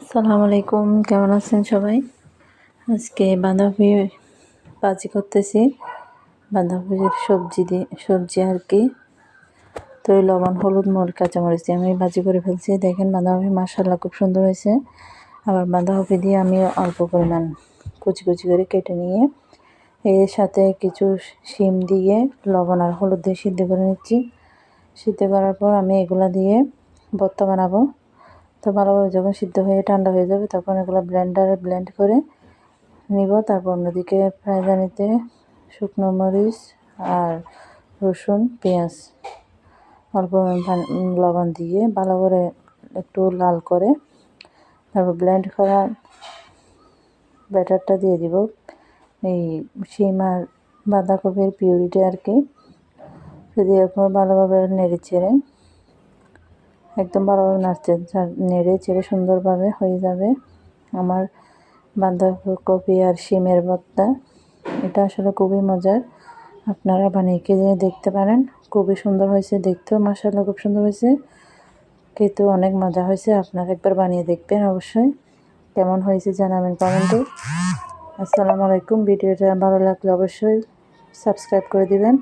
আসসালামু আলাইকুম, কেমন আছেন সবাই? আজকে বাঁধাকপি ভাজি করতেছি। বাঁধাকপির সবজি আর কি। তো এই লবণ, হলুদ, কাঁচামরিচ দিয়ে আমি ভাজি করে ফেলছি। দেখেন বাঁধাকপি মাশাআল্লাহ খুব সুন্দর হয়েছে। আবার বাঁধাকপি দিয়ে আমি অল্প পরিমাণ কুচি কুচি করে কেটে নিয়ে এর সাথে কিছু শিম দিয়ে লবণ আর হলুদ দিয়ে সিদ্ধ করে নিচ্ছি। সিদ্ধ করার পর আমি এগুলা দিয়ে ভর্তা বানাবো। তো ভালোভাবে যখন সিদ্ধ হয়ে ঠান্ডা হয়ে যাবে তখন এগুলো ব্লেন্ডারে ব্লেন্ড করে নিব। তারপর অন্যদিকে ফ্রাইপ্যানেতে শুকনো মরিচ আর রসুন, পেঁয়াজ অল্প লবণ দিয়ে ভালো করে একটু লাল করে তারপর ব্লেন্ড করা ব্যাটারটা দিয়ে দিব এই শিম আর বাঁধাকপির পিউরিটা আর কি। দেওয়ার পর ভালোভাবে নেড়ে চেড়ে একদম ভালোভাবে নেড়ে চেড়ে সুন্দরভাবে হয়ে যাবে আমার বাঁধাকপি আর শিমের ভর্তা। এটা আসলে খুবই মজার, আপনারা বানিয়ে খেয়ে দেখতে পারেন। খুবই সুন্দর হয়েছে, দেখতেও মাশাআল্লাহ খুব সুন্দর হয়েছে, খেতেও অনেক মজা হয়েছে। আপনারা একবার বানিয়ে দেখবেন অবশ্যই। কেমন হয়েছে জানাবেন কমেন্টে। আসসালামু আলাইকুম। ভিডিওটা ভালো লাগলে অবশ্যই সাবস্ক্রাইব করে দিবেন।